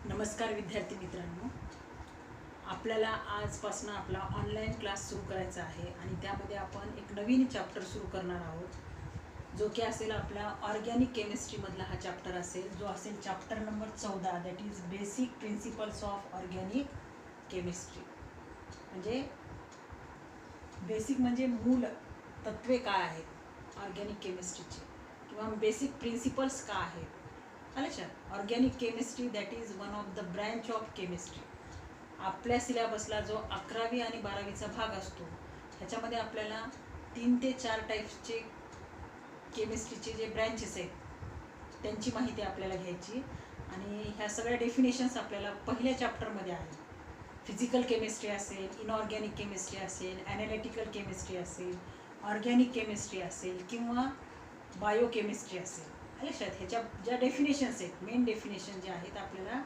नमस्कार विद्यार्थी मित्रांनो, आपल्याला आजपासून आपला ऑनलाईन क्लास सुरू करायचा आहे आणि त्यामध्ये आपण एक नवीन चॅप्टर सुरू करणार आहोत, जो की असेल आपला ऑर्गॅनिक केमिस्ट्रीमधला हा चॅप्टर असेल, जो असेल chapter number 14, that is basic principles of organic chemistry. म्हणजे बेसिक म्हणजे मूल तत्वे काय आहेत ऑर्गॅनिक केमिस्ट्रीची, किंवा बेसिक प्रिन्सिपल्स काय आहेत. Organic chemistry that is one of the branch of chemistry. आपल्या सिलेबसला जो 11वी आणि 12वीचा भाग असतो, ह्याच्यामध्ये आपल्याला 3 ते 4 टाईप्सचे केमिस्ट्रीचे जे ब्रँचेस आहेत त्यांची माहिती आपल्याला घ्यायची. आणि ह्या सगळ्या डेफिनेशन्स आपल्याला पहिल्या चॅप्टरमध्ये आहेत. फिजिकल केमिस्ट्री असेल, इनऑर्गॅनिक केमिस्ट्री असेल, ॲनालिटिकल केमिस्ट्री असेल, ऑर्गॅनिक केमिस्ट्री असेल किंवा बायोकेमिस्ट्री असेल. लक्षात, ह्याच्या ज्या डेफिनेशन्स आहेत, मेन डेफिनेशन जे आहेत आपल्याला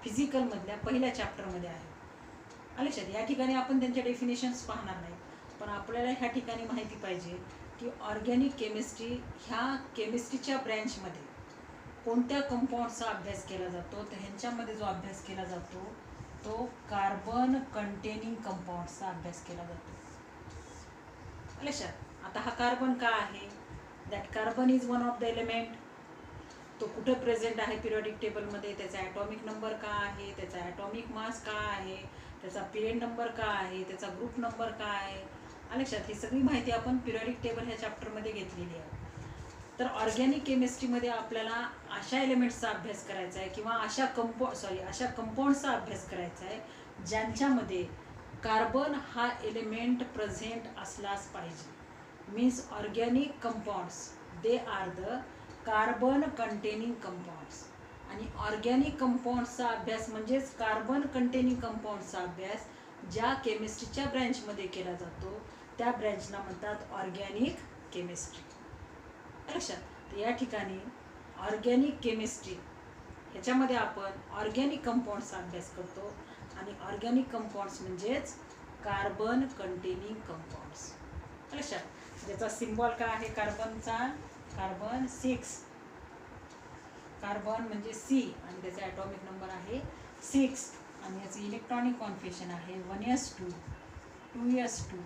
फिजिकलमधल्या पहिल्या चॅप्टरमध्ये आहे. लक्षात, या ठिकाणी आपण त्यांच्या डेफिनेशन्स पाहणार नाही, पण आपल्याला ह्या ठिकाणी माहिती पाहिजे की ऑर्गॅनिक केमिस्ट्री ह्या केमिस्ट्रीच्या ब्रँचमध्ये कोणत्या कंपाऊंडचा अभ्यास केला जातो. तर ह्यांच्यामध्ये जो अभ्यास केला जातो तो कार्बन कंटेनिंग कंपाऊंडचा अभ्यास केला जातो. लक्षात, आता हा कार्बन का आहे, that carbon is one of the element. तो कुठे प्रेझेंट आहे पिरियडिक टेबलमध्ये, त्याचा ॲटॉमिक नंबर का आहे, त्याचा ॲटॉमिक मास का आहे, त्याचा पिरियड नंबर का आहे, त्याचा ग्रुप नंबर का आहे. लक्षात, ही सगळी माहिती आपण पिरियडिक टेबल ह्या चॅप्टरमध्ये घेतलेली आहे. तर ऑर्गॅनिक केमिस्ट्रीमध्ये आपल्याला अशा एलिमेंट्सचा अभ्यास करायचा आहे किंवा अशा कंपाऊंडचा अभ्यास करायचा आहे ज्यांच्यामध्ये कार्बन हा एलिमेंट प्रेझेंट असलाच पाहिजे. Means organic compounds they are the carbon containing compounds. आणि ऑर्गॅनिक कंपाऊंड्सचा अभ्यास म्हणजेच कार्बन कंटेनिंग कंपाऊंड्सचा अभ्यास ज्या केमिस्ट्रीच्या ब्रँचमध्ये केला जातो त्या ब्रँचला म्हणतात ऑर्गॅनिक केमिस्ट्री. लक्षात, तर या ठिकाणी ऑर्गॅनिक केमिस्ट्री ह्याच्यामध्ये आपण ऑर्गॅनिक कंपाऊंड्सचा अभ्यास करतो. आणि ऑर्गॅनिक कंपाऊंड्स म्हणजेच कार्बन कंटेनिंग कंपाऊंड्स. लक्षात, ज्याचा सिम्बॉल काय आहे कार्बनचा, कार्बन 6. कार्बन म्हणजे C आणि त्याचा ॲटॉमिक नंबर आहे 6. आणि याचं इलेक्ट्रॉनिक कॉन्फिगरेशन आहे 1s2 2s2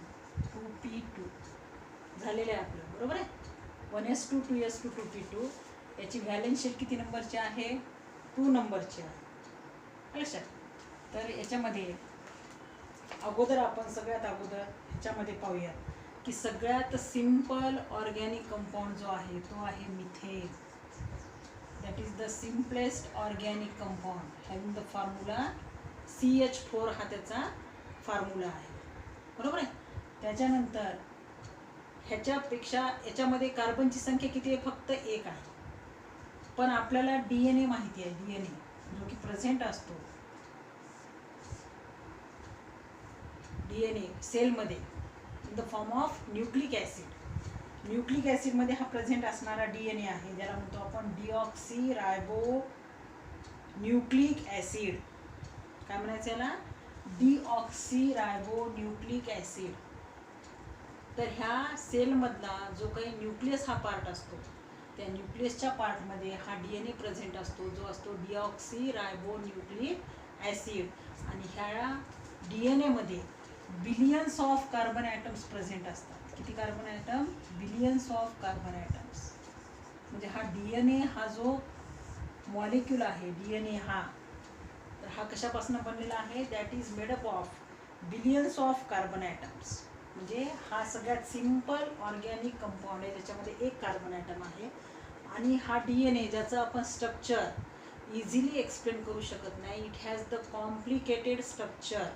2p2. झालेलं आहे आपलं, बरोबर आहे. 1s2 2s2 2p2. याची व्हॅलेन्स शेल किती नंबरची आहे, 2 नंबरची आहे. लक्षात, तर याच्यामध्ये आपण सगळ्यात अगोदर ह्याच्यामध्ये पाहूया की सगळ्यात सिंपल ऑर्गॅनिक कंपाऊंड जो आहे तो आहे methane. That is the simplest organic compound having the formula CH4 हा त्याचा फॉर्म्युला आहे, बरोबर आहे. त्याच्यानंतर ह्याच्यापेक्षा याच्यामध्ये कार्बनची संख्या किती आहे, फक्त 1 आहे. पण आपल्याला DNA माहिती आहे, DNA जो की प्रेझेंट असतो DNA सेलमध्ये in the form of nucleic acid. Nucleic ॲसिडमध्ये हा प्रेझेंट असणारा DNA आहे, ज्याला म्हणतो आपण डिऑक्सी रायबो न्यूक्लिक ॲसिड. काय म्हणायचं याला, डिऑक्सी रायबो न्यूक्लिक ॲसिड. तर ह्या सेलमधला जो काही न्यूक्लियस हा पार्ट असतो त्या न्यूक्लियसच्या पार्टमध्ये हा DNA प्रेझेंट असतो, जो असतो डिऑक्सी रायबो न्यूक्लिक ॲसिड. आणि ह्या DNAमध्ये billions of carbon atoms present असतात. किती carbon atom, billions of carbon atoms. म्हणजे हा DNA हा जो मॉलिक्यूल आहे DNA हा, तर हा कशापासून बनलेला आहे, that is made up of billions of carbon atoms. म्हणजे हा सगळ्यात सिंपल ऑर्गॅनिक कंपाऊंड आहे, त्याच्यामध्ये 1 कार्बन ॲटम आहे. आणि हा DNA ज्याचं आपण स्ट्रक्चर इझिली एक्सप्लेन करू शकत नाही, it has the complicated structure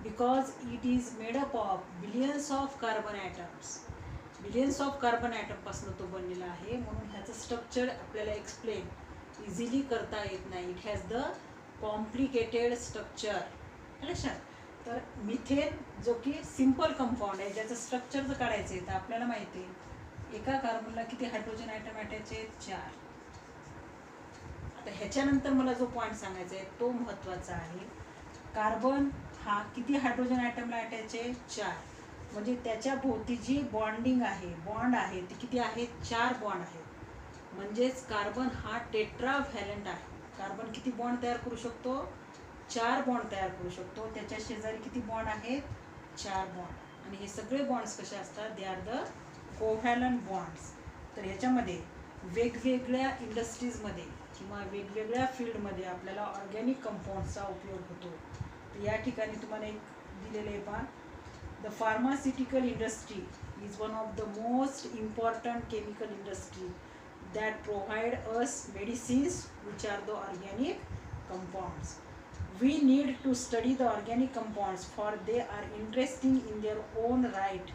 because it is made up of billions of carbon atoms. Billions of carbon ॲटमपासून तो बनलेला आहे, म्हणून ह्याचं स्ट्रक्चर आपल्याला एक्सप्लेन इझिली करता येत नाही. It has the complicated structure. लक्षात, तर मिथेन जो की सिंपल कंपाऊंड आहे, ज्याचं स्ट्रक्चर जर काढायचं आहे तर आपल्याला माहिती आहे एका कार्बनला किती हायड्रोजन ॲटम अटॅच आहेत, 4. आता ह्याच्यानंतर मला जो पॉईंट सांगायचा आहे तो महत्त्वाचा आहे. कार्बन हा किती हायड्रोजन ॲटमला अटॅच आहे, 4. म्हणजे त्याच्या भोवती जी बॉन्ड आहे ती किती आहे, 4 बॉन्ड आहेत. म्हणजेच कार्बन हा टेट्राव्हॅलंट आहे. कार्बन आपण किती बॉन्ड तयार करू शकतो? 4 बॉन्ड तयार करू शकतो. त्याच्या शेजारी किती बॉन्ड आहेत? 4 बॉन्ड. आणि हे सगळे बॉन्ड्स कसे असतात? They are the covalent bonds. तर ह्याच्यामध्ये वेगवेगळ्या इंडस्ट्रीजमध्ये किंवा वेगवेगळ्या फील्डमध्ये आपल्याला ऑर्गॅनिक कंपाऊंड्सचा उपयोग होतो. तर या ठिकाणी तुम्हाला एक दिलेले आहे पहा. The pharmaceutical industry is one of the most important chemical industry that provide us medicines which are the organic compounds. We need to study the organic compounds for they are interesting in their own right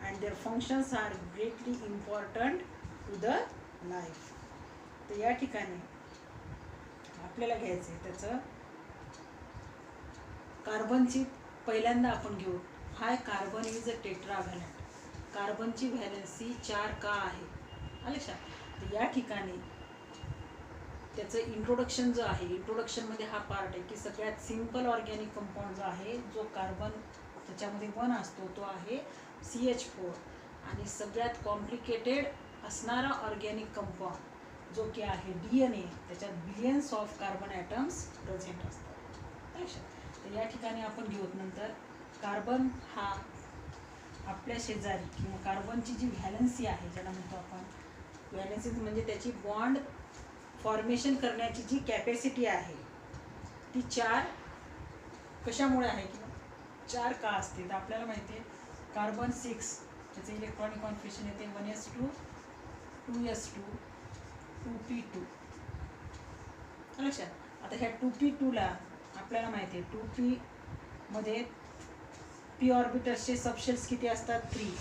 and their functions are greatly important to the life. तर या ठिकाणी आपल्याला घ्यायचं आहे त्याचं कार्बनची पहिल्यांदा आपण घेऊ. हाय कार्बन इज अ टेट्राव्हॅलंट. कार्बनची व्हॅलन्सी 4 का आहे? आलं लक्षात? तर या ठिकाणी त्याचं इंट्रोडक्शन जो आहे, इंट्रोडक्शनमध्ये हा पार्ट आहे की सगळ्यात सिंपल ऑर्गॅनिक कंपाऊंड जो आहे, जो कार्बन त्याच्यामध्ये 1 असतो, तो आहे CH4. आणि सगळ्यात कॉम्प्लिकेटेड असणारा ऑर्गॅनिक कंपाऊंड जो की आहे DNA, त्याच्यात billions of carbon atoms present असतात. लक्षात? तर या ठिकाणी आपण घेऊत नंतर कार्बन हा आपल्या शेजारी किंवा कार्बनची जी व्हॅलन्सी आहे, ज्याला म्हणतो आपण व्हॅलन्सी, म्हणजे त्याची बॉन्ड फॉर्मेशन करण्याची जी कॅपॅसिटी आहे ती 4 कशामुळे आहे किंवा 4 का असते? तर आपल्याला माहिती आहे कार्बन 6 त्याचं इलेक्ट्रॉनिक कॉन्फिगरेशन येते 1s2 2s2 2p2. लक्षात? आता ह्या 2p2ला आपल्याला माहिती आहे 2p मध्ये p ऑर्बिटल्सचे सबशेल्स किती असतात? 3.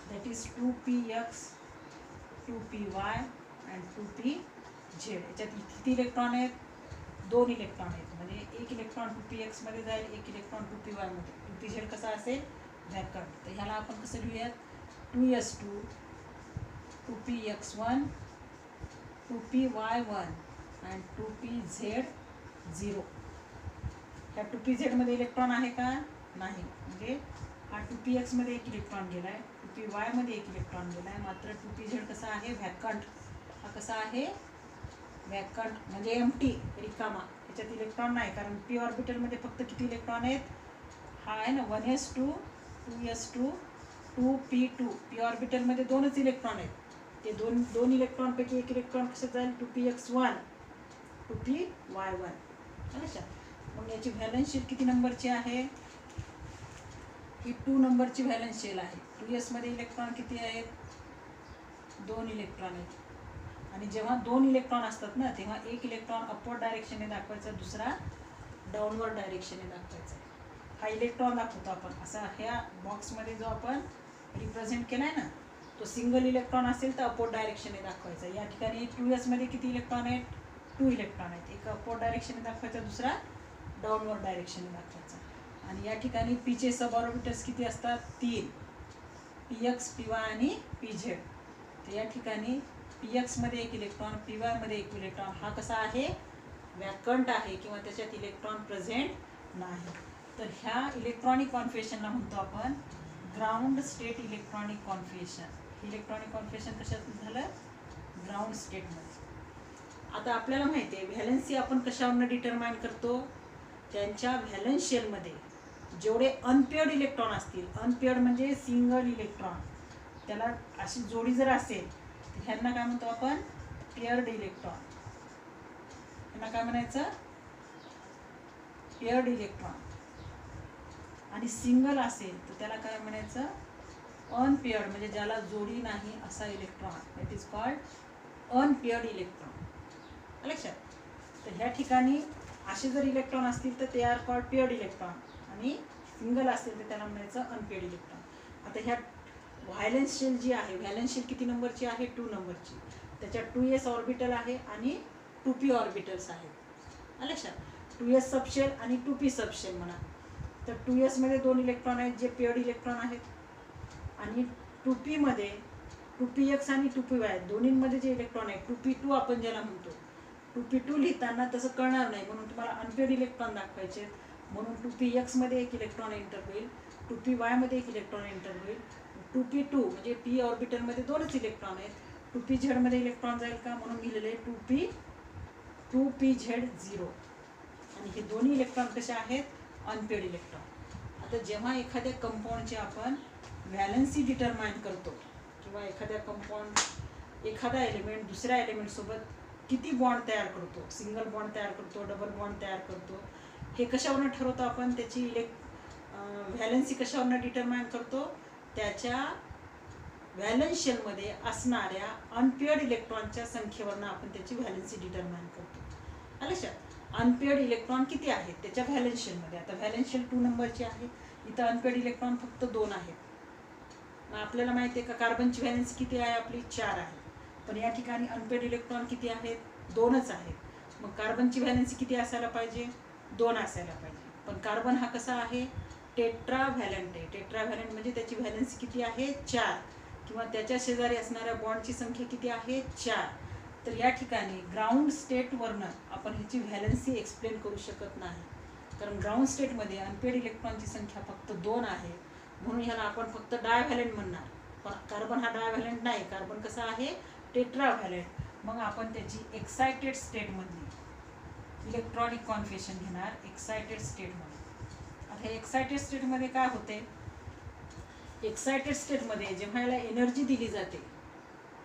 That is 2px 2py and 2pz. याच्यात किती इलेक्ट्रॉन आहेत? 2 इलेक्ट्रॉन आहेत. म्हणजे एक इलेक्ट्रॉन 2px मध्ये जाईल, एक इलेक्ट्रॉन 2py मध्ये. 2pz कसा असेल? व्हॅकंट. तर ह्याला आपण कसं लिहूयात? 2s2 2px1 2py1 and 2pz0. ह्या 2pz मध्ये इलेक्ट्रॉन आहे का? नाही. म्हणजे हा 2px मध्ये एक इलेक्ट्रॉन गेला आहे, 2py मध्ये एक इलेक्ट्रॉन गेला आहे. मात्र 2pz कसा आहे? व्हॅकंट. हा कसा आहे? व्हॅकंट म्हणजे एम्प्टी, रिकामा. याच्यात इलेक्ट्रॉन नाही, कारण p ऑर्बिटलमध्ये फक्त किती इलेक्ट्रॉन आहेत? हा आहे ना 1s2 2s2 2p2. p ऑर्बिटलमध्ये 2च electron आहेत. ते दोन इलेक्ट्रॉनपैकी एक इलेक्ट्रॉन कसं जाईल? 2px1 2py1. अच्छा, मग याची व्हॅलन्स शीट किती नंबरची आहे? ही 2 नंबरची व्हॅलन्स शेल आहे. 2s मध्ये इलेक्ट्रॉन किती आहेत? 2 इलेक्ट्रॉन आहेत. आणि जेव्हा 2 इलेक्ट्रॉन असतात ना, तेव्हा एक इलेक्ट्रॉन अपवर्ड डायरेक्शनने दाखवायचा, दुसरा डाऊनवर्ड डायरेक्शनने दाखवायचा. हा इलेक्ट्रॉन दाखवतो आपण असा. ह्या बॉक्समध्ये जो आपण रिप्रेझेंट केला आहे ना, तो सिंगल इलेक्ट्रॉन असेल तर अपवर्ड डायरेक्शनने दाखवायचा. या ठिकाणी 2s मध्ये किती इलेक्ट्रॉन आहेत? 2 इलेक्ट्रॉन आहेत. एक अपवर्ड डायरेक्शनने दाखवायचा, दुसरा डाऊनवर्ड डायरेक्शनने दाखवायचा. आणि या ठिकाणी पीचे सब ऑर्बिटल्स किती असतात? 3. px py आणि pz. तर या ठिकाणी px मध्ये एक इलेक्ट्रॉन, py मध्ये एक इलेक्ट्रॉन. हा कसा आहे? व्हॅकंट आहे किंवा त्याच्यात इलेक्ट्रॉन प्रेझेंट नाही. तर ह्या इलेक्ट्रॉनिक कॉन्फिगरेशनला म्हणतो आपण ground state electronic configuration. Electronic configuration कशात झालं? ग्राउंड स्टेटमध्ये. आता आपल्याला माहिती आहे व्हॅलन्सी आपण कशावरून डिटरमाइन करतो? त्यांच्या व्हॅलन्स शेलमध्ये जेवढे अनपेअर्ड इलेक्ट्रॉन असतील, अनपेअर्ड म्हणजे सिंगल इलेक्ट्रॉन, त्याला अशी जोडी जर असेल तर ह्यांना काय म्हणतो आपण? Paired electron. ह्यांना काय म्हणायचं? Paired electron. आणि सिंगल असेल तर त्याला काय म्हणायचं? अनपेअर्ड, म्हणजे ज्याला जोडी नाही असा electron. That is called unpaired electron. लक्षात? तर ह्या ठिकाणी असे जर इलेक्ट्रॉन असतील तर ते आर कॉल्ड पेअर्ड इलेक्ट्रॉन, आणि सिंगल असतील तर त्याला म्हणायचं अनपेअर्ड इलेक्ट्रॉन. आता ह्या व्हॅलन्स शेल जी आहे, व्हॅलन्स शेल किती नंबरची आहे? 2 नंबरची. त्याच्यात 2s ऑर्बिटल आहे आणि 2p ऑर्बिटल्स आहेत. लक्षात? 2s सबशेल आणि 2p सबशेल म्हणा. तर 2s मध्ये 2 इलेक्ट्रॉन आहेत जे पेअर्ड इलेक्ट्रॉन आहेत, आणि 2p मध्ये 2px आणि 2py आहेत. दोन्हींमध्ये जे इलेक्ट्रॉन आहेत 2p2 आपण ज्याला म्हणतो, 2p2 लिहिताना तसं कळणार नाही, म्हणून तुम्हाला अनपेअर्ड इलेक्ट्रॉन दाखवायचे. म्हणून 2px मध्ये एक इलेक्ट्रॉन एंटर होईल, 2py मध्ये एक इलेक्ट्रॉन एंटर होईल. 2p2 म्हणजे p ऑर्बिटलमध्ये 2च इलेक्ट्रॉन आहेत. 2pz मध्ये इलेक्ट्रॉन जाईल का? म्हणून लिहिलेले 2pz0. आणि हे दोन्ही इलेक्ट्रॉन कसे आहेत? Unpaired electron. आता जेव्हा एखाद्या कंपाऊंडचे आपण व्हॅलन्सी डिटरमाइन करतो किंवा एखाद्या कंपाऊंड एखादा एलिमेंट दुसऱ्या एलिमेंटसोबत किती बॉन्ड तयार करतो, सिंगल बॉन्ड तयार करतो, डबल बॉन्ड तयार करतो, हे कशावरून ठरवतो आपण? त्याची व्हॅलन्सी कशावरून डिटरमाइन करतो? त्याच्या व्हॅलन्स शेलमध्ये असणाऱ्या अनपेड इलेक्ट्रॉनच्या संख्येवरून आपण त्याची व्हॅलन्सी डिटरमाइन करतो. आलं लक्षात? अनपेड इलेक्ट्रॉन किती आहेत त्याच्या व्हॅलन्स शेलमध्ये. आता व्हॅलन्स शेल 2 नंबरची आहे, इथं अनपेड इलेक्ट्रॉन फक्त 2 आहेत. मग आपल्याला माहिती आहे का कार्बनची व्हॅलन्सी किती आहे? आपली 4 आहे. पण या ठिकाणी अनपेड इलेक्ट्रॉन किती आहेत? 2च आहेत. मग कार्बनची व्हॅलन्सी किती असायला पाहिजे? 2 असायला पाहिजे. पण कार्बन हा कसा आहे? टेट्राव्हॅलंट आहे. टेट्राव्हॅलंट म्हणजे त्याची व्हॅलन्सी किती आहे? 4. किंवा त्याच्या शेजारी असणाऱ्या बॉन्डची संख्या किती आहे? 4. तर या ठिकाणी ग्राउंड स्टेटवरनं आपण ह्याची व्हॅलन्सी एक्सप्लेन करू शकत नाही, कारण ग्राउंड स्टेटमध्ये अनपेड इलेक्ट्रॉनची संख्या फक्त 2 आहे. म्हणून ह्याला आपण फक्त डायव्हॅलंट म्हणणार. पण कार्बन हा डायव्हॅलंट नाही, कार्बन कसा आहे? टेट्राव्हॅलंट. मग आपण त्याची एक्सायटेड स्टेटमधली इलेक्ट्रॉनिक कॉन्फिगरेशन घेणार एक्सायटेड स्टेटमध्ये. आता एक्सायटेड स्टेटमध्ये काय होते? एक्सायटेड स्टेटमध्ये जेव्हा याला एनर्जी दिली जाते,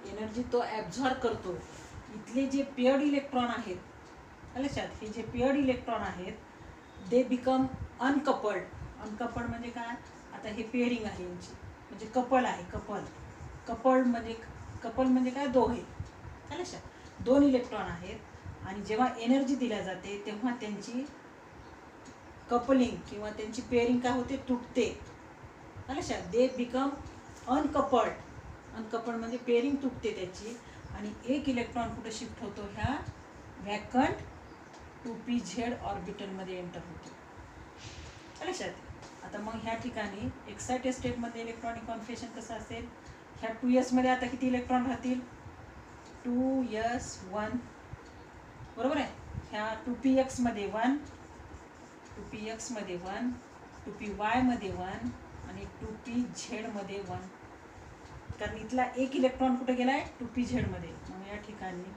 एनर्जी तो ॲब्झॉर्ब करतो, इथले जे पेअर्ड इलेक्ट्रॉन आहेत, लक्षात, हे जे पेअर्ड इलेक्ट्रॉन आहेत दे बिकम अनकपल्ड. अनकपल्ड म्हणजे काय? आता हे पेअरिंग आहे यांची, म्हणजे कपल आहे. कपल म्हणजे काय? दोघे. लक्षात, 2 इलेक्ट्रॉन आहेत आणि जेव्हा एनर्जी दिल्या जाते तेव्हा त्यांची कपलिंग किंवा त्यांची पेअरिंग काय होते? तुटते. लक्षात, दे बिकम अनकपल्ड. अनकपल्ड म्हणजे पेअरिंग तुटते त्याची, आणि एक इलेक्ट्रॉन कुठे शिफ्ट होतो? ह्या व्हॅकंट 2pz ऑर्बिटलमध्ये एंटर होतो. लक्षात. आता मग ह्या ठिकाणी एक्सायटेड स्टेटमध्ये इलेक्ट्रॉनिक कॉन्फिगरेशन कसं असेल? ह्या 2s मध्ये आता किती इलेक्ट्रॉन राहतील? 2s1, बरोबर आहे. ह्या 2px मध्ये 1, 2px मध्ये 1, 2py मध्ये 1 आणि 2pz मध्ये 1. कारण इथला एक इलेक्ट्रॉन कुठे गेला आहे? 2pz मध्ये. मग या ठिकाणी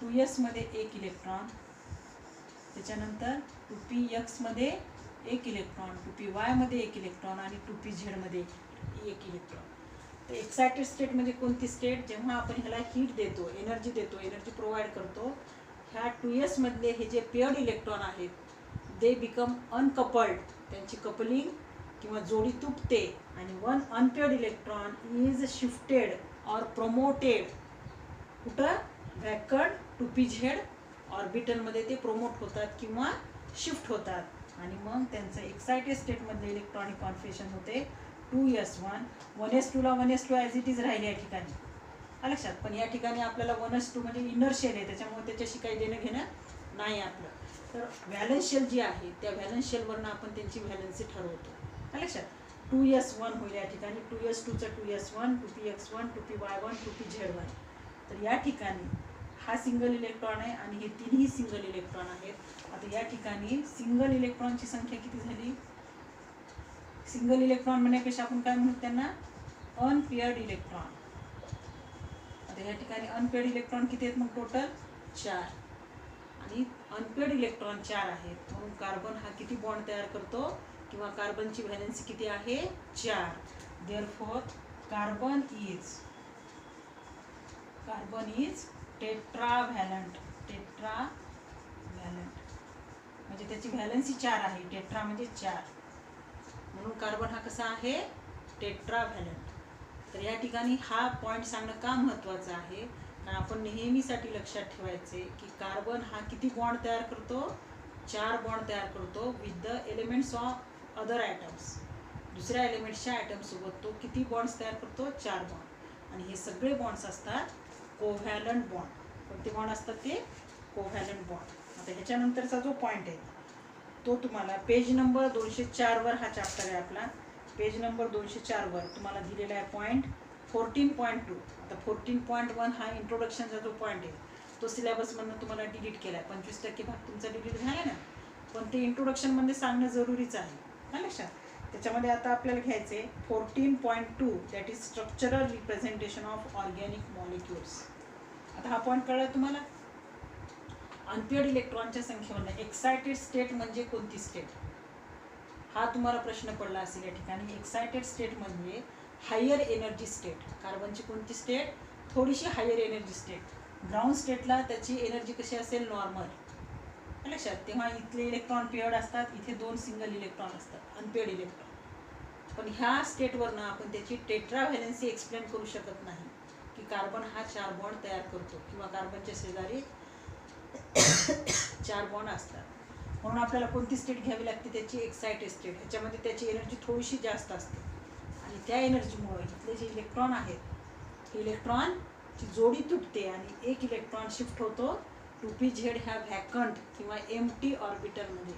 2s मध्ये 1 इलेक्ट्रॉन, त्याच्यानंतर 2px मध्ये 1 इलेक्ट्रॉन, 2py मध्ये 1 इलेक्ट्रॉन आणि 2pz मध्ये 1 इलेक्ट्रॉन. तर एक्सायटेड स्टेट म्हणजे कोणती स्टेट? जेव्हा आपण ह्याला हीट देतो, एनर्जी प्रोव्हाइड करतो, ह्या 2s मधले हे जे पेअर्ड इलेक्ट्रॉन आहेत दे बिकम अनकपल्ड. त्यांची कपलिंग किंवा जोडी तुटते आणि 1 unpaired electron is shifted or promoted. कुठं? व्हॅकंट 2pz ऑर्बिटलमध्ये ते प्रोमोट होतात किंवा शिफ्ट होतात, आणि मग त्यांचं एक्सायटेड स्टेटमध्ये इलेक्ट्रॉनिक कॉन्फिगरेशन होते 2s1. 1s2 ला 1s2 ॲज इट इज राहिले या ठिकाणी. लक्षात. पण या ठिकाणी आपल्याला 1s2 म्हणजे इनर शेल आहे, त्याच्यामुळे त्याच्याशी काही देणं घेणं नाही आपलं. तर व्हॅलन्स शेल जी आहे त्या व्हॅलन्स शेलवरनं आपण त्यांची व्हॅलन्सी ठरवतो. लक्षात. 2s1 होईल या ठिकाणी, 2s2चं 2s1, 2px1, 2py1, 2pz1. तर या ठिकाणी हा सिंगल इलेक्ट्रॉन आहे आणि हे तिन्ही सिंगल इलेक्ट्रॉन आहेत. आता या ठिकाणी सिंगल इलेक्ट्रॉनची संख्या किती झाली? सिंगल इलेक्ट्रॉन म्हणण्यापेक्षा आपण काय म्हणू त्यांना? Unpaired electron. आता या ठिकाणी अनपेअर्ड इलेक्ट्रॉन किती आहेत? मग टोटल 4. आणि अनपेअर्ड इलेक्ट्रॉन 4 आहेत, म्हणून कार्बन हा किती बॉन्ड तयार करतो? किंवा कार्बनची व्हॅलन्सी किती आहे? 4. Therefore carbon is tetravalent. म्हणजे त्याची व्हॅलन्सी 4 आहे. टेट्रा म्हणजे 4, म्हणून कार्बन हा कसा आहे? टेट्राव्हॅलंट. तर या ठिकाणी हा पॉईंट सांगणं का महत्त्वाचं आहे? कारण आपण नेहमीसाठी लक्षात ठेवायचे की कार्बन हा किती बॉन्ड तयार करतो? 4 बॉन्ड तयार करतो with the elements of other atoms. दुसऱ्या एलिमेंट्सच्या ॲटमसोबत तो किती बॉन्ड्स तयार करतो? 4 बॉन्ड. आणि हे सगळे बॉन्ड्स असतात कोव्हॅलंट बॉन्ड. कोणते बॉन्ड असतात ते? Covalent bond. आता ह्याच्यानंतरचा जो पॉईंट आहे तो तुम्हाला पेज नंबर 204 वर हा चॅप्टर आहे आपला. पेज नंबर 204 वर तुम्हाला दिलेला आहे पॉईंट 14.2. आता 14.1 हा इंट्रोडक्शनचा जो पॉईंट आहे तो सिलेबसमधून तुम्हाला डिलीट केला आहे. 25% भाग तुमचा डिलीट झाला ना, पण ते इंट्रोडक्शनमध्ये सांगणं जरुरीचं आहे. लक्षात. त्याच्यामध्ये आता आपल्याला घ्यायचे 14.2 that is structural representation of organic molecules. आता हा पॉईंट कळला तुम्हाला? अनपेअर्ड इलेक्ट्रॉनच्या संख्येवर. एक्सायटेड स्टेट म्हणजे कोणती स्टेट, हा तुम्हाला प्रश्न पडला असेल या ठिकाणी. एक्सायटेड स्टेट म्हणजे हायर एनर्जी स्टेट. कार्बनची कोणती स्टेट, थोडीशी हायर एनर्जी स्टेट. ग्राउंड स्टेटला त्याची एनर्जी कशी असेल, नॉर्मल. लक्षात. तेव्हा इथले इलेक्ट्रॉन पेअर्ड असतात, इथे 2 सिंगल इलेक्ट्रॉन असतात, अनपेअर्ड इलेक्ट्रॉन. पण ह्या स्टेटवरनं आपण त्याची टेट्रा व्हॅलेन्सी एक्सप्लेन करू शकत नाही की कार्बन हा 4 बॉन्ड तयार करतो किंवा कार्बनच्या शेजारी 4 बॉन्ड असतात. म्हणून आपल्याला कोणती स्टेट घ्यावी लागते, त्याची एक्सायटेड स्टेट. ह्याच्यामध्ये त्याची एनर्जी थोडीशी जास्त असते आणि त्या एनर्जीमुळे इथले जे इलेक्ट्रॉन आहेत, हे इलेक्ट्रॉनची जोडी तुटते आणि एक इलेक्ट्रॉन शिफ्ट होतो 2pz ह्या व्हॅकंट किंवा एम्प्टी ऑर्बिटलमध्ये.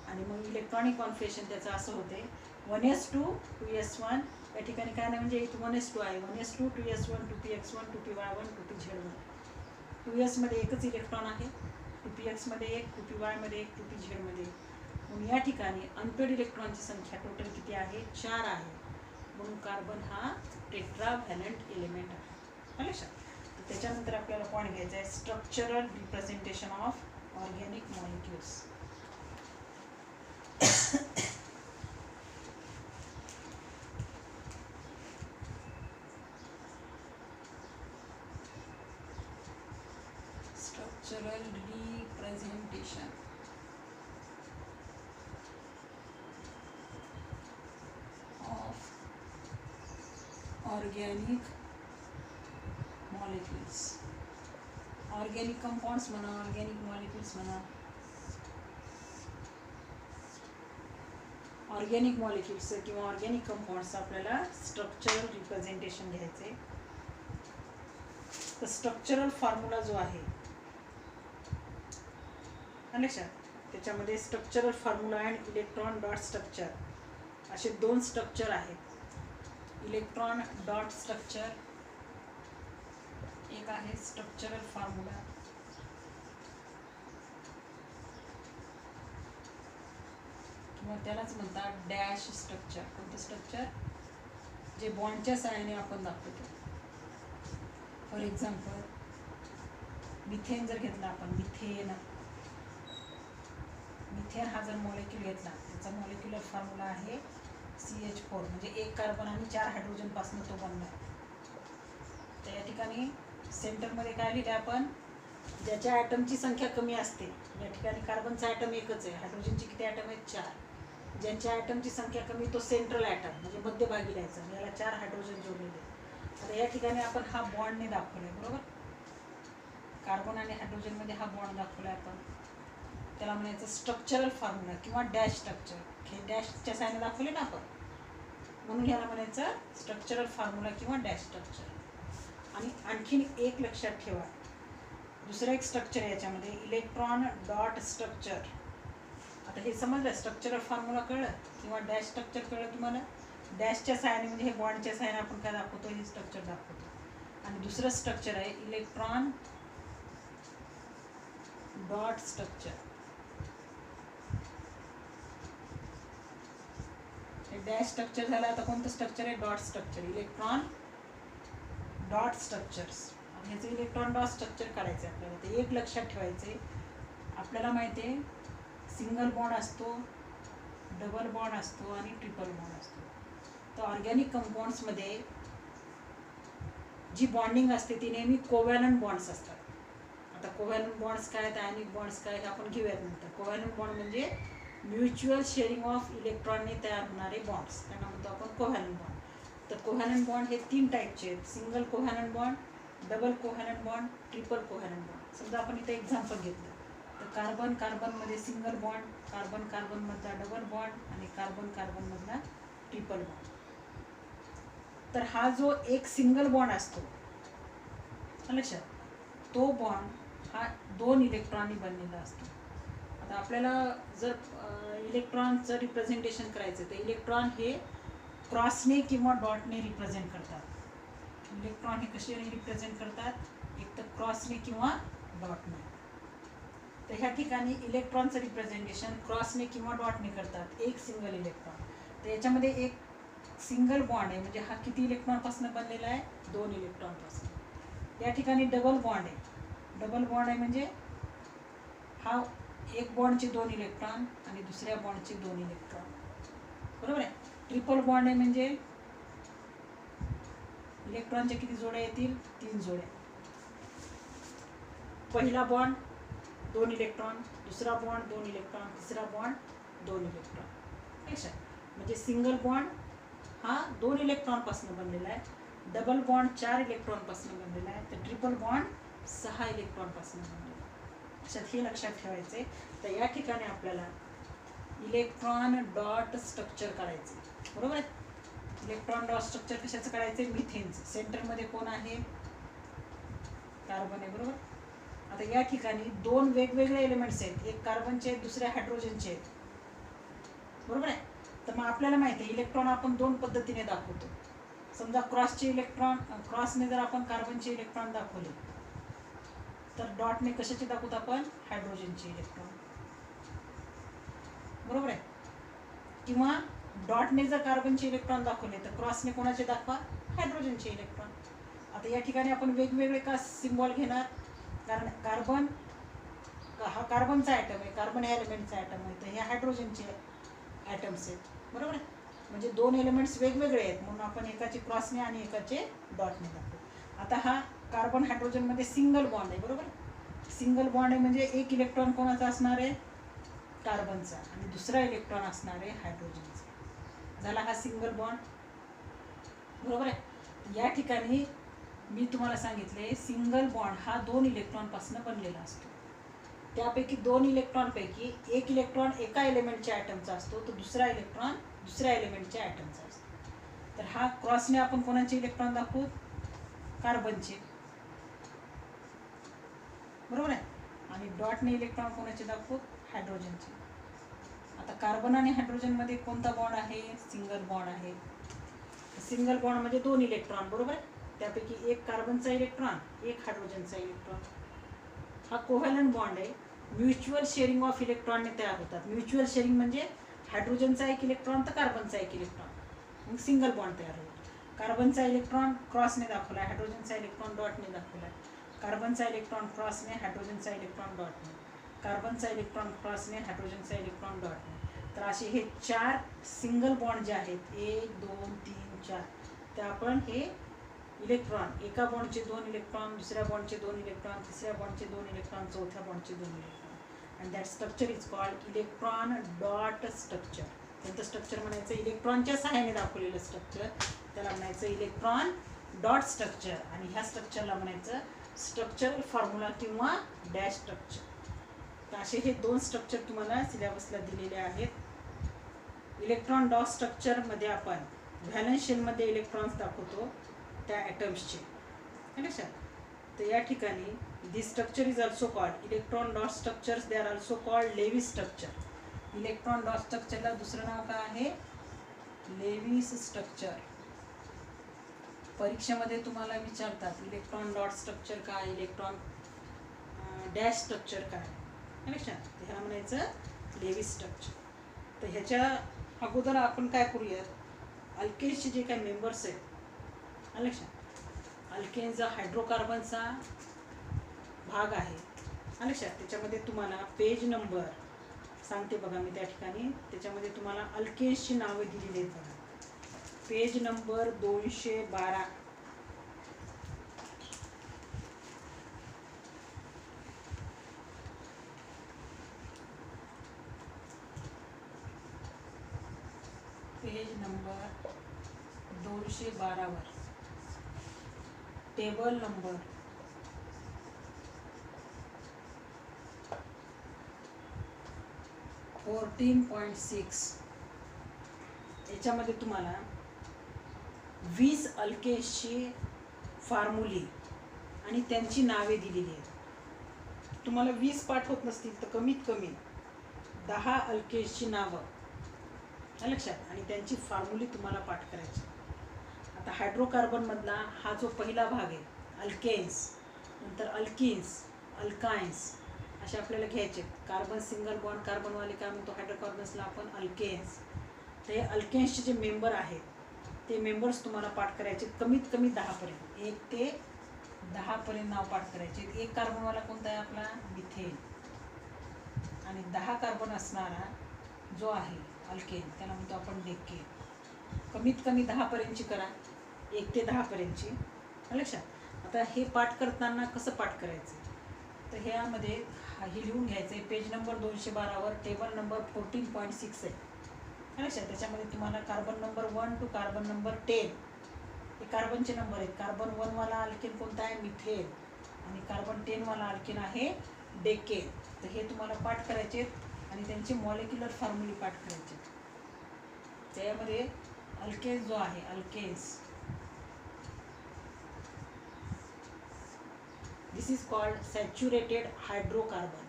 आणि मग इलेक्ट्रॉनिक कॉन्फिगरेशन त्याचं असं होते 1s2 2s1. या ठिकाणी काय नाही म्हणजे इथं 1s2 आहे, 1s2 2s1 2px1 2py1 2pz1. 2s मध्ये एकच इलेक्ट्रॉन आहे, 2px मध्ये एक, 2py मध्ये एक, 2pz मध्ये. म्हणून या ठिकाणी अनपेअर्ड इलेक्ट्रॉनची संख्या टोटल किती आहे, 4 आहे. म्हणून कार्बन हा टेट्रा व्हॅलंट एलिमेंट आहे. लक्षात. तर त्याच्यानंतर आपल्याला पॉईंट घ्यायचा आहे structural representation of organic molecules. Structural representation of organic molecules. Organic compounds म्हणा, ऑर्गॅनिक मॉलिक्युल्स म्हणा. ऑर्गॅनिक मॉलिक्युल्स किंवा ऑर्गॅनिक कंपाऊंड्सचं आपल्याला स्ट्रक्चरल रिप्रेझेंटेशन घ्यायचे. तर स्ट्रक्चरल फॉर्म्युला जो आहे लक्षात, त्याच्यामध्ये structural formula and electron dot structure असे 2 स्ट्रक्चर आहेत. इलेक्ट्रॉन डॉट स्ट्रक्चर एक आहे स्ट्रक्चरल फॉर्म्युला, किंवा त्यालाच म्हणतात डॅश स्ट्रक्चर. कोणतं स्ट्रक्चर, जे बॉन्डच्या सहाय्याने आपण दाखवतो. फॉर एक्झाम्पल मिथेन जर घेतला आपण, मिथेन हा जर मॉलिक्यूल घेतला, त्याचा मॉलिक्युलर फॉर्म्युला आहे CH4. म्हणजे 1 कार्बन आणि 4 हायड्रोजन पासून तो बनला. तर या ठिकाणी सेंटरमध्ये काय लिहिले आपण, ज्याच्या ॲटमची संख्या कमी असते. या ठिकाणी कार्बनचा ॲटम एकच आहे, हायड्रोजनची किती ॲटम आहेत, 4. ज्यांच्या ॲटमची संख्या कमी तो सेंट्रल ॲटम म्हणजे मध्यभागी द्यायचा, याला 4 हायड्रोजन जोडलेले. आता या ठिकाणी आपण हा बॉन्डने दाखवला आहे, बरोबर. कार्बन आणि हायड्रोजनमध्ये हा बॉन्ड दाखवला आहे आपण. त्याला म्हणायचं स्ट्रक्चरल फॉर्म्युला किंवा डॅश स्ट्रक्चर. हे डॅशच्या साईने दाखवले ना आपण, म्हणून ह्याला म्हणायचं स्ट्रक्चरल फॉर्म्युला किंवा डॅश स्ट्रक्चर. आणि आणखीन एक लक्षात ठेवा, दुसरं एक स्ट्रक्चर याच्यामध्ये इलेक्ट्रॉन डॉट स्ट्रक्चर. आता हे समजलं, स्ट्रक्चरल फॉर्म्युला कळलं किंवा डॅश स्ट्रक्चर कळलं तुम्हाला. डॅशच्या साहाय्याने म्हणजे हे बॉन्डच्या साहाय्याने आपण काय दाखवतो, हे स्ट्रक्चर दाखवतो. आणि दुसरं स्ट्रक्चर आहे इलेक्ट्रॉन डॉट स्ट्रक्चर. हे डॅश स्ट्रक्चर झालं. आता कोणतं स्ट्रक्चर आहे, dot structure. Electron dot structures. आणि ह्याचं इलेक्ट्रॉन डॉट स्ट्रक्चर काढायचं आहे आपल्याला. ते एक लक्षात ठेवायचे, आपल्याला माहिती आहे सिंगल बॉन्ड असतो, डबल बॉन्ड असतो आणि ट्रिपल बॉन्ड असतो. तर ऑर्गॅनिक कंपाऊंड्समध्ये जी बॉन्डिंग असते ती नेहमी कोव्हॅलंट बॉन्ड्स असतात. आता कोव्हॅलंट बॉन्ड्स काय, आयनिक बॉन्ड्स काय, हे आपण घेऊयात नंतर. कोव्हॅलंट बॉन्ड म्हणजे म्युच्युअल शेअरिंग ऑफ इलेक्ट्रॉनने तयार होणारे बॉन्ड्स, त्यांना म्हणतो आपण कोव्हॅलंट बॉन्ड. तर कोव्हॅलंट बॉन्ड हे 3 टाईपचे आहेत, single covalent bond, double covalent bond, triple covalent bond. समजा आपण इथे एक्झाम्पल घेतलं तर कार्बन कार्बनमध्ये सिंगल बॉन्ड, कार्बन कार्बनमधला डबल बॉन्ड आणि कार्बन कार्बनमधला ट्रिपल बॉन्ड. तर हा जो एक सिंगल बॉन्ड असतो लक्षात, तो बॉन्ड हा 2 इलेक्ट्रॉननी बनलेला असतो. आता आपल्याला जर इलेक्ट्रॉनचं रिप्रेझेंटेशन करायचं तर इलेक्ट्रॉन हे क्रॉसने किंवा डॉटने रिप्रेझेंट करतात. इलेक्ट्रॉन हे कसे रिप्रेझेंट करतात, एक तर क्रॉसने किंवा डॉटने. तर ह्या ठिकाणी इलेक्ट्रॉनचं रिप्रेझेंटेशन क्रॉसने किंवा डॉटने करतात, एक सिंगल इलेक्ट्रॉन. तर याच्यामध्ये एक सिंगल बॉन्ड आहे, म्हणजे हा किती इलेक्ट्रॉनपासून बनलेला आहे, 2 इलेक्ट्रॉनपासून. या ठिकाणी डबल बॉन्ड आहे. डबल बॉन्ड आहे म्हणजे हा एक बॉन्डचे 2 इलेक्ट्रॉन आणि दुसऱ्या बॉन्डचे 2 इलेक्ट्रॉन, बरोबर आहे. ट्रिपल बॉन्ड आहे म्हणजे इलेक्ट्रॉनच्या किती जोड्या येतील? 3 जोड्या. पहिला बॉन्ड 2 इलेक्ट्रॉन, दुसरा बॉन्ड 2 इलेक्ट्रॉन, तिसरा बॉन्ड 2 इलेक्ट्रॉन. लक्षात. म्हणजे सिंगल बॉन्ड हा 2 इलेक्ट्रॉनपासून बनलेला आहे, डबल बॉन्ड 4 इलेक्ट्रॉनपासून बनलेला आहे, तर ट्रिपल बॉन्ड 6 इलेक्ट्रॉनपासून बनलेला आहे. लक्षात, हे लक्षात ठेवायचे. तर या ठिकाणी आपल्याला इलेक्ट्रॉन डॉट स्ट्रक्चर काढायचे, बरोबर आहे. इलेक्ट्रॉन डॉट स्ट्रक्चर कशाचं काढायचं? मिथेनचं. सेंटरमध्ये कोण आहे? कार्बन आहे, बरोबर. आता या ठिकाणी 2 वेगवेगळे एलिमेंट्स आहेत, एक कार्बनचे आहेत, दुसरे हायड्रोजनचे आहेत, बरोबर आहे. तर मग आपल्याला माहिती आहे इलेक्ट्रॉन आपण 2 पद्धतीने दाखवतो. समजा क्रॉसचे इलेक्ट्रॉन, क्रॉसने जर आपण कार्बनचे इलेक्ट्रॉन दाखवले तर डॉटने कशाचे दाखवतो आपण? हायड्रोजनचे इलेक्ट्रॉन, बरोबर आहे. किंवा डॉटने जर कार्बनचे इलेक्ट्रॉन दाखवले तर क्रॉसने कोणाचे दाखवा? हायड्रोजनचे इलेक्ट्रॉन. आता या ठिकाणी आपण वेगवेगळे का सिम्बॉल घेणार? कारण कार्बन हा कार्बनचा ॲटम आहे, कार्बन ह्या एलिमेंटचा ॲटम आहे, तर हे हायड्रोजनचे ॲटम्स आहेत, बरोबर आहे. म्हणजे 2 एलिमेंट्स वेगवेगळे आहेत म्हणून आपण एकाचे क्रॉसने आणि एकाचे डॉटने दाखवतो. आता हा कार्बन हायड्रोजनमध्ये सिंगल बॉन्ड आहे, बरोबर. सिंगल बॉन्ड आहे म्हणजे एक इलेक्ट्रॉन कोणाचा असणार आहे? कार्बनचा, आणि दुसरा इलेक्ट्रॉन असणार आहे हायड्रोजनचा. झाला हा सिंगल बॉन्ड, बरोबर आहे. या ठिकाणी मी तुम्हाला सांगितले सिंगल बॉन्ड हा 2 इलेक्ट्रॉनपासून बनलेला असतो. त्यापैकी 2 इलेक्ट्रॉनपैकी एक इलेक्ट्रॉन एका एलिमेंटच्या ॲटमचा असतो, तर दुसरा इलेक्ट्रॉन दुसऱ्या एलिमेंटच्या ॲटमचा असतो. तर हा क्रॉसने आपण कोणाचे इलेक्ट्रॉन दाखवू? कार्बनचे, बरोबर आहे. आणि डॉटने इलेक्ट्रॉन कोणाचे दाखवू? हायड्रोजनचे. आता कार्बन आणि हायड्रोजनमध्ये कोणता बॉन्ड आहे? सिंगल बॉन्ड आहे. सिंगल बॉन्ड म्हणजे 2 इलेक्ट्रॉन, बरोबर आहे. त्यापैकी एक कार्बनचा इलेक्ट्रॉन, एक हायड्रोजनचा इलेक्ट्रॉन. हा कोव्हॅलंट बॉन्ड आहे. म्युच्युअल शेअरिंग ऑफ इलेक्ट्रॉनने तयार होतात. म्युच्युअल शेअरिंग म्हणजे हायड्रोजनचा एक इलेक्ट्रॉन तर कार्बनचा एक इलेक्ट्रॉन, मग सिंगल बॉन्ड तयार होतो. कार्बनचा इलेक्ट्रॉन क्रॉसने दाखवला, हायड्रोजनचा इलेक्ट्रॉन डॉटने दाखवला. कार्बनचा इलेक्ट्रॉन क्रॉसने, हायड्रोजनचा इलेक्ट्रॉन डॉटने. कार्बनचा इलेक्ट्रॉन क्रॉसने, हायड्रोजनचा इलेक्ट्रॉन डॉटने. तर असे हे 4 सिंगल बॉन्ड जे आहेत 1 2 3 4, ते आपण हे इलेक्ट्रॉन, एका बॉन्डचे 2 इलेक्ट्रॉन, दुसऱ्या बॉन्डचे 2 इलेक्ट्रॉन, तिसऱ्या बॉन्डचे 2 इलेक्ट्रॉन, चौथ्या बॉन्डचे 2 electron, and that structure is called electron dot structure. त्यांचं स्ट्रक्चर म्हणायचं इलेक्ट्रॉनच्या सहाय्याने दाखवलेलं स्ट्रक्चर, त्याला म्हणायचं इलेक्ट्रॉन डॉट स्ट्रक्चर. आणि ह्या स्ट्रक्चरला म्हणायचं स्ट्रक्चरल फॉर्म्युला किंवा डॅश स्ट्रक्चर. तर असे हे 2 स्ट्रक्चर तुम्हाला सिलेबसला दिलेले आहेत. इलेक्ट्रॉन डॉट स्ट्रक्चरमध्ये आपण व्हॅलन्स शेलमध्ये इलेक्ट्रॉन्स दाखवतो त्या ॲटम्सचे, लक्षात. तर या ठिकाणी this structure is also called electron dot structures, they are also called Lewis structure. Electron dot स्ट्रक्चरला दुसरं नाव काय आहे? Lewis structure. परीक्षेमध्ये तुम्हाला विचारतात इलेक्ट्रॉन डॉट स्ट्रक्चर काय, इलेक्ट्रॉन डॅश स्ट्रक्चर काय, लक्षात. ह्याला म्हणायचं लेविस स्ट्रक्चर. तर ह्याच्या अगोदर आपण काय करूया, अल्केन्सचे जे काही मेंबर्स आहेत, लक्षात. अल्केन्स हायड्रोकार्बनचा भाग आहे, लक्षात. त्याच्यामध्ये तुम्हाला पेज नंबर सांगते बघा मी त्या ठिकाणी, त्याच्यामध्ये तुम्हाला अल्केन्सची नावे दिलेली आहेत बघा. Page number 212. पेज नंबर 212 वर टेबल नंबर 14.6 याच्यामध्ये तुम्हाला 20 अल्केन्सची फॉर्म्युली आणि त्यांची नावे दिलेली आहेत. तुम्हाला 20 पाठ होत नसतील तर कमीत कमी 10 अल्केन्सची नावं, लक्षात, आणि त्यांची फॉर्म्युली तुम्हाला पाठ करायची. आता हायड्रोकार्बनमधला हा जो पहिला भाग आहे अल्केन्स, नंतर अल्किन्स, अल्काइन्स असे आपल्याला घ्यायचे. कार्बन सिंगल बॉन्ड कार्बनवाले काय म्हणतो हायड्रोकार्बन्सला आपण अल्केन्स. तर हे अल्केन्सचे जे मेंबर आहेत ते मेंबर्स तुम्हाला पाठ करायचे कमीत कमी 10पर्यंत, 1 ते 10पर्यंत नाव पाठ करायचे. एक कार्बनवाला कोणता आहे आपला? मिथेन. आणि 10 कार्बन असणारा जो आहे अल्केन त्याला म्हणतो आपण डेकेन. कमीत कमी 10 पर्यंतची करा, 1 ते 10 पर्यंतची. लक्षात. आता हे पाठ करताना कसं पाठ करायचं, तर ह्यामध्ये हे लिहून घ्यायचं आहे. पेज नंबर 212वर टेबल नंबर 14.6 आहे. लक्षात. त्याच्यामध्ये तुम्हाला carbon number 1 to carbon number 10 हे कार्बनचे नंबर आहेत. कार्बन 1 वाला अल्केन कोणता आहे, मिथेन. आणि कार्बन 10 वाला अल्केन आहे डेकेन. तर हे तुम्हाला पाठ करायचे आणि त्यांचे मॉलिक्युलर फॉर्म्युले पाठ करायचे. त्यामध्ये अल्केन्स जो आहे, alkanes, this is called saturated hydrocarbon.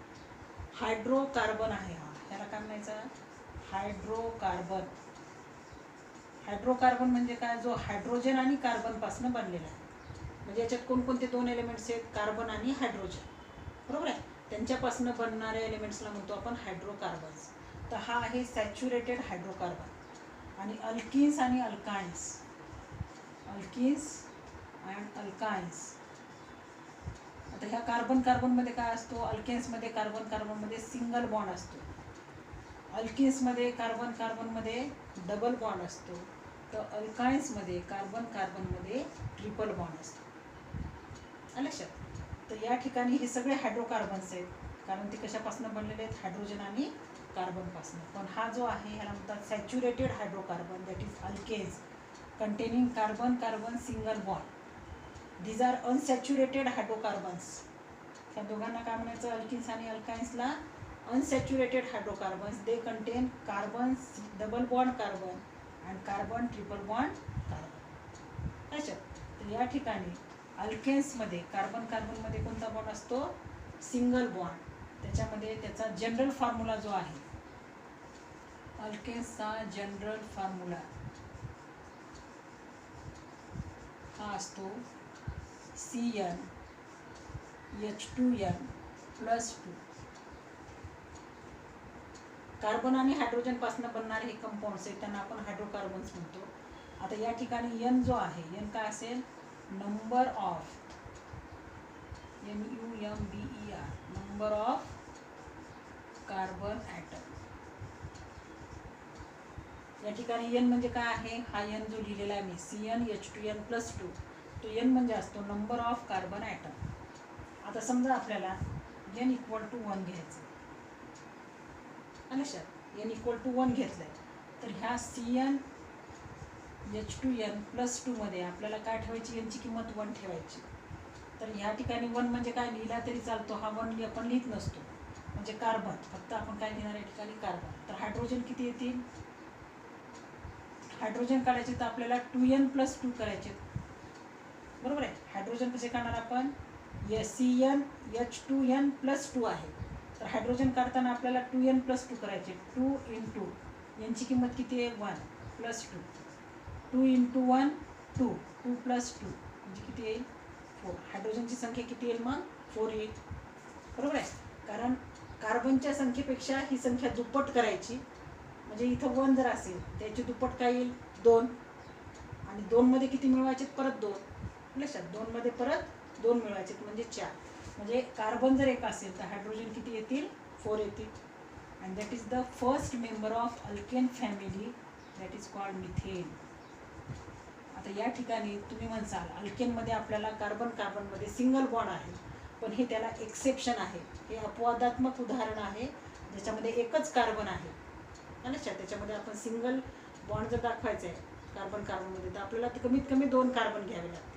Hydrocarbon आहे हा, ह्याला काय म्हणायचं, हायड्रोकार्बन. हायड्रोकार्बन म्हणजे काय, जो हायड्रोजन आणि कार्बन पासून बनलेला आहे. म्हणजे याच्यात कोणकोणते 2 एलिमेंट्स आहेत, कार्बन आणि हायड्रोजन. बरोबर आहे. त्यांच्यापासून बनणाऱ्या एलिमेंट्सला म्हणतो आपण हायड्रोकार्बन्स. तर हा आहे सॅच्युरेटेड हायड्रोकार्बन. आणि अल्किन्स आणि अल्काइन्स, अल्किन्स अँड अल्काइन्स. आता ह्या कार्बन कार्बनमध्ये काय असतो, अल्केन्समध्ये कार्बन कार्बनमध्ये सिंगल बॉन्ड असतो. अल्किन्समध्ये कार्बन कार्बनमध्ये डबल बॉन्ड असतो. तर अल्काइन्समध्ये कार्बन कार्बनमध्ये ट्रिपल बॉन्ड असतो. लक्षात. तर या ठिकाणी हे सगळे हायड्रोकार्बन्स आहेत, कारण ते कशापासून बनलेले आहेत, हायड्रोजन आणि कार्बनपासून. पण हा जो आहे ह्याला म्हणतात saturated hydrocarbon, that is alkanes containing carbon carbon single bond. These are unsaturated hydrocarbons. त्या दोघांना काय म्हणायचं, अल्किन्स आणि अल्काइन्सला unsaturated hydrocarbons. They contain carbon double bond carbon and carbon triple bond carbon. अच्छा. तर या ठिकाणी अल्केन्समध्ये कार्बन कार्बनमध्ये कोणता बॉन्ड असतो, सिंगल बॉन्ड. त्याच्यामध्ये त्याचा जनरल फॉर्म्युला जो आहे, अल्केन्सचा जनरल फॉर्म्युला हा असतो CnH2n+2. कार्बन आणि हायड्रोजन पासून बनणारे हे कंपाऊंड्स आहेत, त्यांना आपण हायड्रोकार्बन्स म्हणतो. आता या ठिकाणी N जो आहे, N काय असेल, number of, NUMBER, number of carbon atom. या ठिकाणी N म्हणजे काय आहे, हा N जो लिहिलेला आहे मी, CnH2n+2, तो N म्हणजे असतो नंबर ऑफ कार्बन ॲटम. आता समजा आपल्याला N = 1 घ्यायचं. लक्षात. N = 1 घेतलंय, तर ह्या CnH2n+2 मध्ये आपल्याला काय ठेवायची, N ची किंमत 1 ठेवायची. तर ह्या ठिकाणी 1 म्हणजे काय लिहिला तरी चालतो, हा 1 आपण लिहित नसतो, म्हणजे कार्बन. फक्त आपण काय लिहिणार या ठिकाणी, कार्बन. तर हायड्रोजन किती येतील, हायड्रोजन काढायचे तर आपल्याला 2n+2 करायचे. बरोबर आहे. हायड्रोजन कसे काढणार आपण, CnH2n+2 आहे, तर हायड्रोजन काढताना आपल्याला 2n+2 करायचे. 2 × यांची किंमत किती आहे, 1 + 2. 2 × 1 2, 2 + 2 म्हणजे किती येईल, 4. हायड्रोजनची संख्या किती येईल मग, 4 येईल. बरोबर आहे. कारण कार्बनच्या संख्येपेक्षा ही संख्या दुप्पट करायची. म्हणजे इथं 1 जर असेल त्याची दुप्पट काय येईल, 2. आणि 2 मध्ये किती मिळवायचे, परत 2. लक्षात. 2 मध्ये परत 2 मिळवायचे म्हणजे 4. म्हणजे कार्बन जर एक असेल तर हायड्रोजन किती येतील, 4 येतील. And that is the first member of alkane family, that is called methane. आता या ठिकाणी तुम्ही म्हणसाल अल्केनमध्ये आपल्याला कार्बन कार्बनमध्ये सिंगल बॉन्ड आहे, पण हे त्याला एक्सेप्शन आहे. हे अपवादात्मक उदाहरण आहे ज्याच्यामध्ये एकच कार्बन आहे. लक्षात. त्याच्यामध्ये आपण सिंगल बॉन्ड जर दाखवायचं आहे कार्बन कार्बनमध्ये, तर आपल्याला कमीत कमी 2 कार्बन घ्यावे लागतील.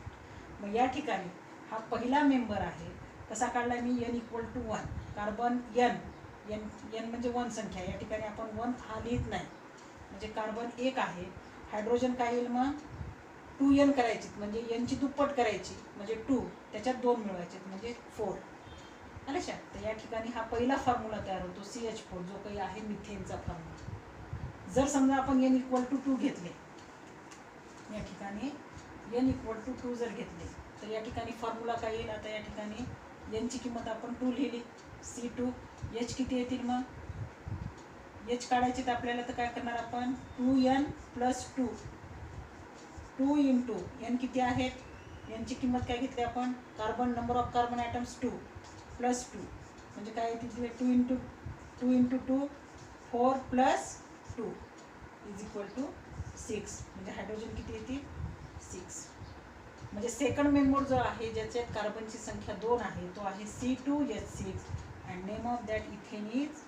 मग या ठिकाणी हा पहिला मेंबर आहे. कसा काढला मी, N = 1. कार्बन N म्हणजे 1 संख्या. या ठिकाणी आपण 1 हा लिहित नाही, म्हणजे कार्बन 1 आहे. हायड्रोजन काय येईल मग, 2n करायची, म्हणजे N ची दुप्पट करायची म्हणजे 2, त्याच्यात 2 मिळवायचे म्हणजे 4. लक्षात. तर या ठिकाणी हा पहिला फॉर्म्युला तयार होतो, CH4, जो काही आहे मिथेनचा फॉर्म्युला. जर समजा आपण N = 2 घेतले, या ठिकाणी N = 2 जर घेतले, तर या ठिकाणी फॉर्म्युला काय येईल, आता या ठिकाणी N ची किंमत आपण 2 लिहिली, C2. H किती येतील मग, H काढायचे तर आपल्याला तर काय करणार आपण, 2n+2. 2 × N किती आहेत, N ची किंमत काय घेतली आपण, carbon number of carbon atoms 2 + 2 म्हणजे काय येतील, 2 × 2 into 2 4 plus 2 is equal to 6. म्हणजे हायड्रोजन किती येतील 6. म्हणजे सेकंड मेंबर जो आहे ज्याच्यात कार्बनची संख्या 2 आहे तो आहे C2H6 and name of that ethane is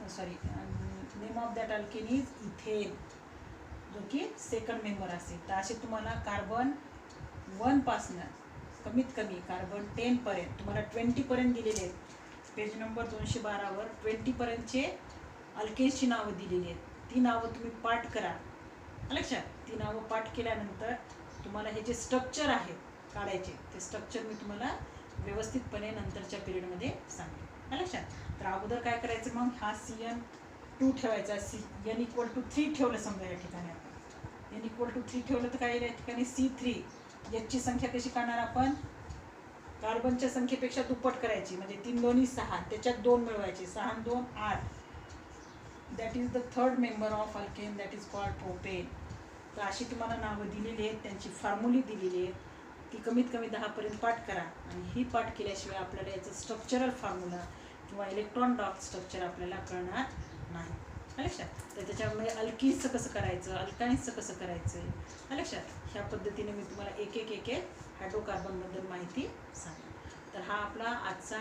name of that alkane is ethane, जो की सेकंड मेंबर असेल. तर असे तुम्हाला कार्बन 1 पासनं कमीत कमी कार्बन 10 पर्यंत तुम्हाला 20 पर्यंत दिलेले आहेत. पेज नंबर 212वर 20 पर्यंतचे अल्केन्सची नावं दिलेली आहेत. ती नावं तुम्ही पाठ करा. लक्षात, ती नावं पाठ केल्यानंतर तुम्हाला हे जे स्ट्रक्चर आहे काढायचे ते स्ट्रक्चर मी तुम्हाला व्यवस्थितपणे नंतरच्या पिरियडमध्ये सांगेन. लक्षात. तर अगोदर काय करायचं, मग हा CN2 ठेवायचा. N इक्वल टू 3 ठेवलं समजा या ठिकाणी आपण. N इक्वल टू 3 ठेवलं तर काय येईल या ठिकाणी C3. याची संख्या कशी काढणार आपण, कार्बनच्या संख्येपेक्षा दुप्पट करायची. म्हणजे 3 दोन्ही 6, त्याच्यात 2 मिळवायचे. 6 आणि 2 8. That is the third member of alkane, that is called propane. तर अशी तुम्हाला नावं दिलेली आहेत, त्यांची फॉर्म्युली दिलेली आहे. ती कमीत कमी 10 पर्यंत पाठ करा. आणि ही पाठ केल्याशिवाय आपल्याला याचं स्ट्रक्चरल फॉर्म्युला किंवा इलेक्ट्रॉन डॉट स्ट्रक्चर आपल्याला कळणार नाही. लक्षात. तर त्याच्यामुळे अल्किन्सचं कसं करायचं, अल्काइन्सचं कसं करायचं, लक्षात. ह्या पद्धतीने मी तुम्हाला एक एक हायड्रोकार्बनबद्दल माहिती सांगेन. तर हा आपला आजचा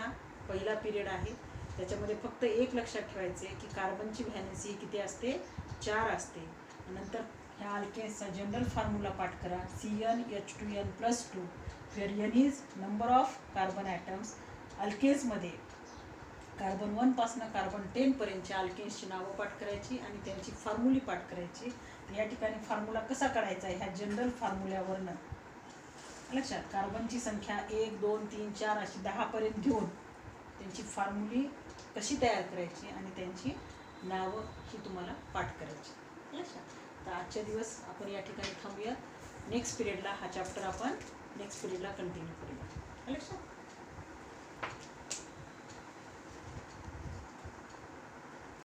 पहिला पिरियड आहे. त्याच्यामध्ये फक्त एक लक्षात ठेवायचे की कार्बनची व्हॅलेन्सी किती असते, 4 असते. नंतर ह्या अल्केन्सचा जनरल फॉर्म्युला पाठ करा. CnH2n+2 where N is number of carbon atoms. अल्केन्समध्ये कार्बन 1 पासनं कार्बन 10 पर्यंतच्या अल्केन्सची नावं पाठ करायची आणि त्यांची फॉर्म्युली पाठ करायची. या ठिकाणी फॉर्म्युला कसा काढायचा ह्या जनरल फॉर्म्युल्यावरनं, लक्षात. कार्बनची संख्या 1 2 3 4 अशी 10 पर्यंत घेऊन त्यांची फॉर्म्युली कशी तयार करायची आणि त्यांची नावं ही तुम्हाला पाठ करायची. लक्षात. तर आजच्या दिवस आपण या ठिकाणी थांबूया. नेक्स्ट पिरियडला हा चॅप्टर आपण नेक्स्ट पिरियडला कंटिन्यू करूया. लक्षात.